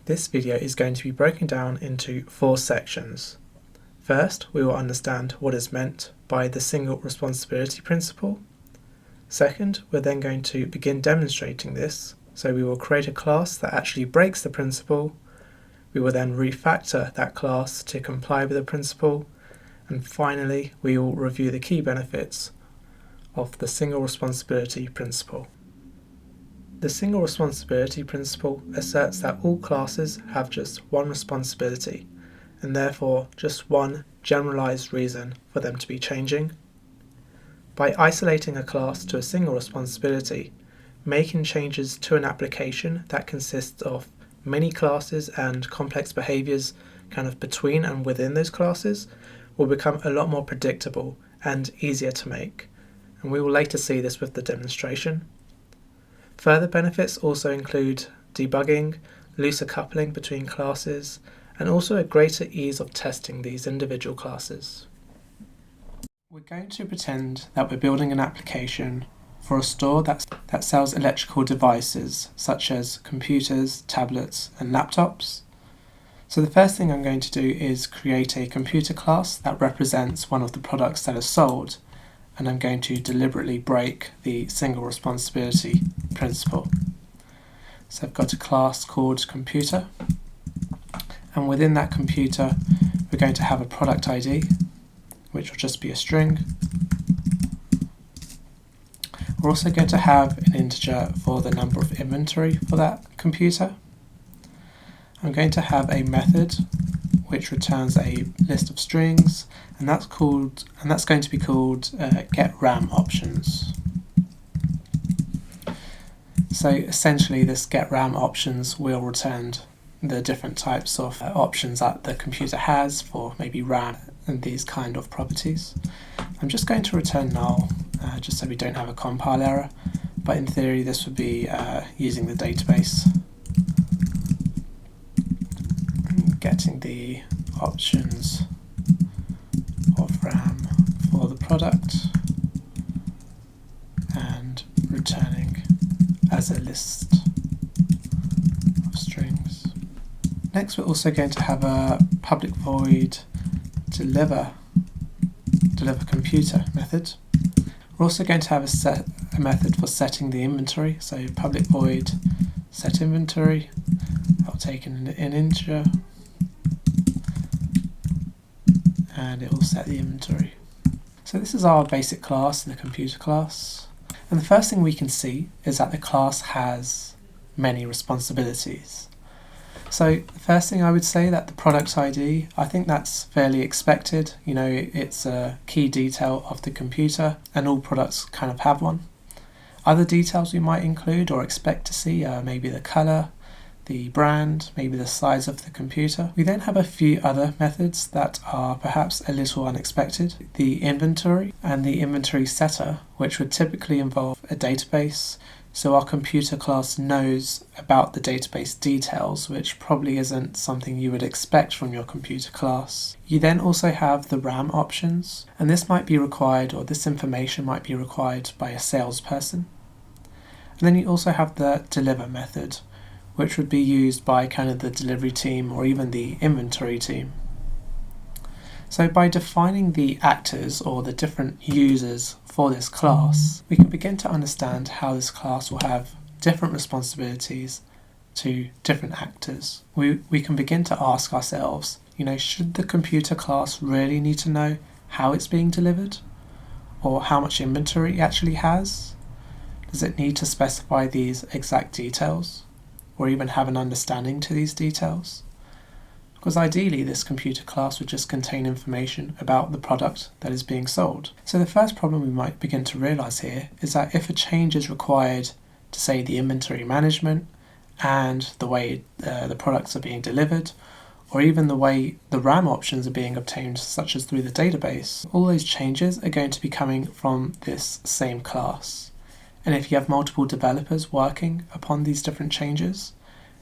This video is going to be broken down into 4 sections. First, we will understand what is meant by the single responsibility principle. Second, we're then going to begin demonstrating this, so we will create a class that actually breaks the principle. We will then refactor that class to comply with the principle, and finally we will review the key benefits of the single responsibility principle. The single responsibility principle asserts that all classes have just one responsibility, and therefore just one generalized reason for them to be changing. By isolating a class to a single responsibility, making changes to an application that consists of many classes and complex behaviors kind of between and within those classes will become a lot more predictable and easier to make, and we will later see this with the demonstration. Further benefits also include debugging, looser coupling between classes, and also a greater ease of testing these individual classes. We're going to pretend that we're building an application for a store that sells electrical devices such as computers, tablets, and laptops. So the first thing I'm going to do is create a computer class that represents one of the products that is sold, and I'm going to deliberately break the single responsibility principle. So I've got a class called computer, and within that computer we're going to have a product ID, which will just be a string. We're also going to have an integer for the number of inventory for that computer. I'm going to have a method which returns a list of strings, and that's going to be called getRamOptions. So essentially this getRamOptions will return the different types of options that the computer has for maybe RAM and these kind of properties. I'm just going to return null just so we don't have a compile error, but in theory this would be using the database, getting the options of RAM for the product and returning as a list of strings. Next, we're also going to have a public void deliver computer method. We're also going to have a method for setting the inventory, so public void set inventory. I'll take an integer and it will set the inventory. So this is our basic class, the computer class. And the first thing we can see is that the class has many responsibilities. So the first thing I would say that the product ID, I think that's fairly expected. You know, it's a key detail of the computer and all products kind of have one. Other details we might include or expect to see are maybe the color, the brand, maybe the size of the computer. We then have a few other methods that are perhaps a little unexpected. The inventory and the inventory setter, which would typically involve a database, so our computer class knows about the database details, which probably isn't something you would expect from your computer class. You then also have the RAM options, and this might be required, or this information might be required by a salesperson. And then you also have the deliver method, which would be used by kind of the delivery team or even the inventory team. So by defining the actors or the different users for this class, we can begin to understand how this class will have different responsibilities to different actors. We can begin to ask ourselves, you know, should the computer class really need to know how it's being delivered or how much inventory it actually has? Does it need to specify these exact details, or even have an understanding to these details? Because ideally this computer class would just contain information about the product that is being sold. So the first problem we might begin to realize here is that if a change is required to, say, the inventory management and the way the products are being delivered, or even the way the RAM options are being obtained, such as through the database, all those changes are going to be coming from this same class. And if you have multiple developers working upon these different changes,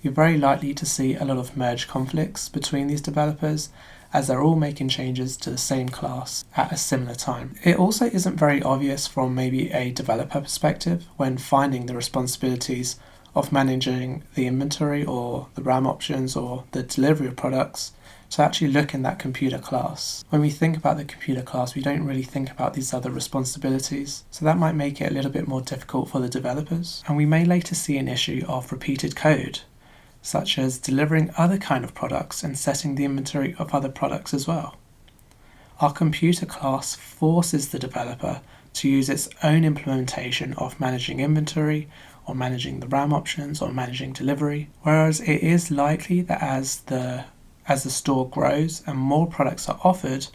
you're very likely to see a lot of merge conflicts between these developers as they're all making changes to the same class at a similar time. It also isn't very obvious from maybe a developer perspective when finding the responsibilities of managing the inventory or the RAM options or the delivery of products to actually look in that computer class. When we think about the computer class, we don't really think about these other responsibilities, so that might make it a little bit more difficult for the developers. And we may later see an issue of repeated code, such as delivering other kind of products and setting the inventory of other products as well. Our computer class forces the developer to use its own implementation of managing inventory or managing the RAM options or managing delivery, whereas it is likely that as the store grows and more products are offered,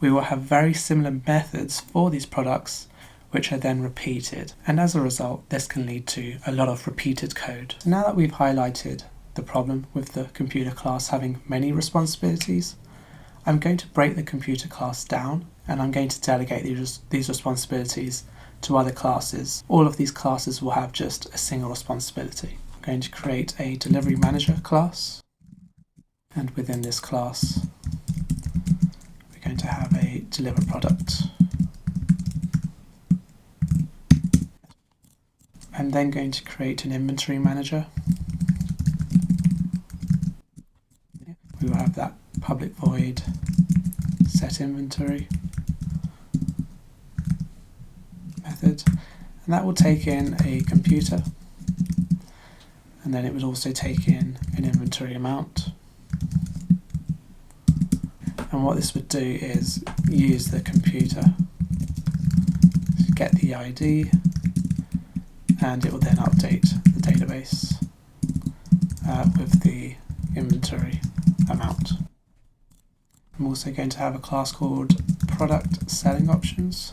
we will have very similar methods for these products which are then repeated, and as a result this can lead to a lot of repeated code. So now that we've highlighted the problem with the computer class having many responsibilities, I'm going to break the computer class down and I'm going to delegate these responsibilities to other classes. All of these classes will have just a single responsibility. I'm going to create a delivery manager class, and within this class we're going to have a deliver product. I'm then going to create an inventory manager. We will have that public void set inventory method, and that will take in a computer, and then it would also take in an inventory amount. And what this would do is use the computer to get the ID, and it will then update the database with the inventory amount. I'm also going to have a class called product selling options.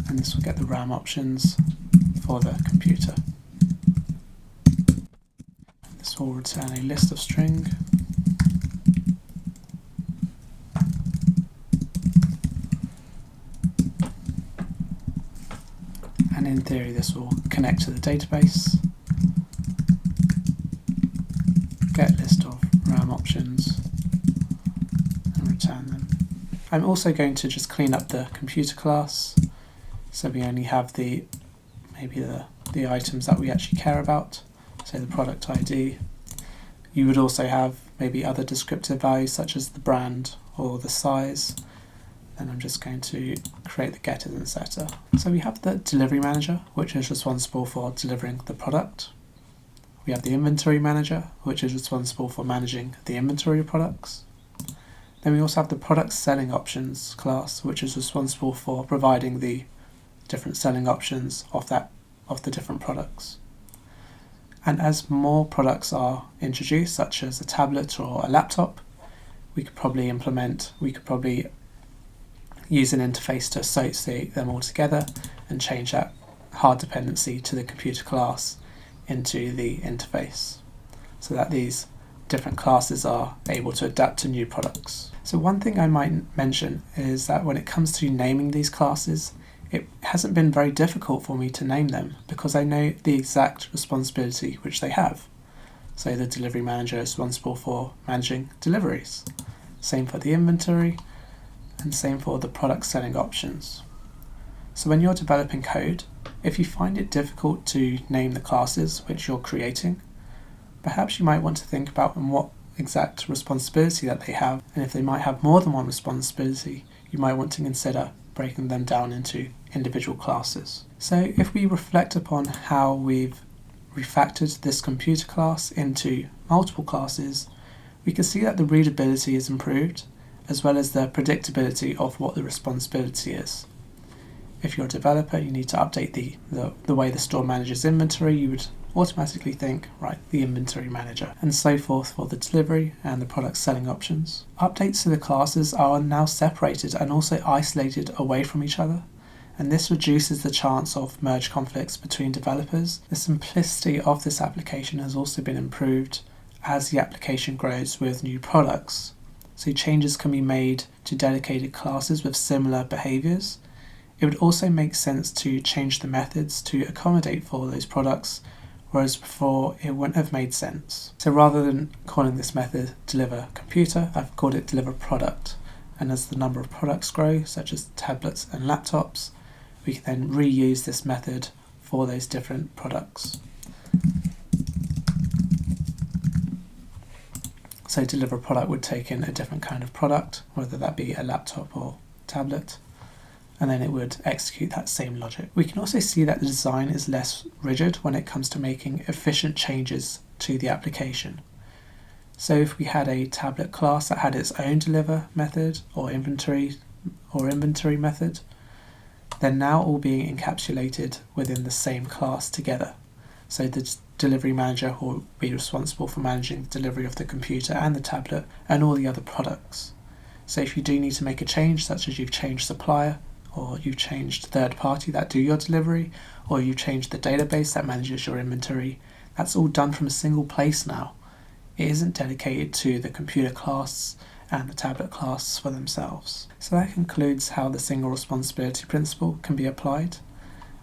And this will get the RAM options for the computer. This will return a list of string. And in theory this will connect to the database, get list of RAM options and return them. I'm also going to just clean up the computer class so we only have the items that we actually care about, so the product ID. You would also have maybe other descriptive values such as the brand or the size. And I'm just going to create the getter and setter. So we have the delivery manager, which is responsible for delivering the product. We have the inventory manager, which is responsible for managing the inventory of products. Then we also have the product selling options class, which is responsible for providing the different selling options of the different products. And as more products are introduced, such as a tablet or a laptop, we could probably use an interface to associate them all together and change that hard dependency to the computer class into the interface so that these different classes are able to adapt to new products. So one thing I might mention is that when it comes to naming these classes, it hasn't been very difficult for me to name them because I know the exact responsibility which they have. So the delivery manager is responsible for managing deliveries. Same for the inventory, and same for the product selling options. So when you're developing code, if you find it difficult to name the classes which you're creating, perhaps you might want to think about what exact responsibility that they have, and if they might have more than one responsibility, you might want to consider breaking them down into individual classes. So if we reflect upon how we've refactored this computer class into multiple classes, we can see that the readability is improved, as well as the predictability of what the responsibility is. If you're a developer, you need to update the way the store manages inventory, you would automatically think, right, the inventory manager, and so forth for the delivery and the product selling options. Updates to the classes are now separated and also isolated away from each other, and this reduces the chance of merge conflicts between developers. The simplicity of this application has also been improved as the application grows with new products. So changes can be made to dedicated classes with similar behaviors. It would also make sense to change the methods to accommodate for those products, whereas before it wouldn't have made sense. So rather than calling this method deliver computer, I've called it deliver product, and as the number of products grow, such as tablets and laptops, we can then reuse this method for those different products. So deliver a product would take in a different kind of product, whether that be a laptop or tablet, and then it would execute that same logic. We can also see that the design is less rigid when it comes to making efficient changes to the application. So if we had a tablet class that had its own deliver method or inventory method, they're now all being encapsulated within the same class together. So the delivery manager will be responsible for managing the delivery of the computer and the tablet and all the other products. So if you do need to make a change, such as you've changed supplier, or you've changed third party that do your delivery, or you've changed the database that manages your inventory, that's all done from a single place now. It isn't dedicated to the computer class and the tablet class for themselves. So that concludes how the single responsibility principle can be applied,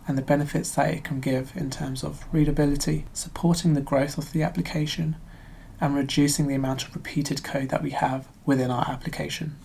and the benefits that it can give in terms of readability, supporting the growth of the application, and reducing the amount of repeated code that we have within our application.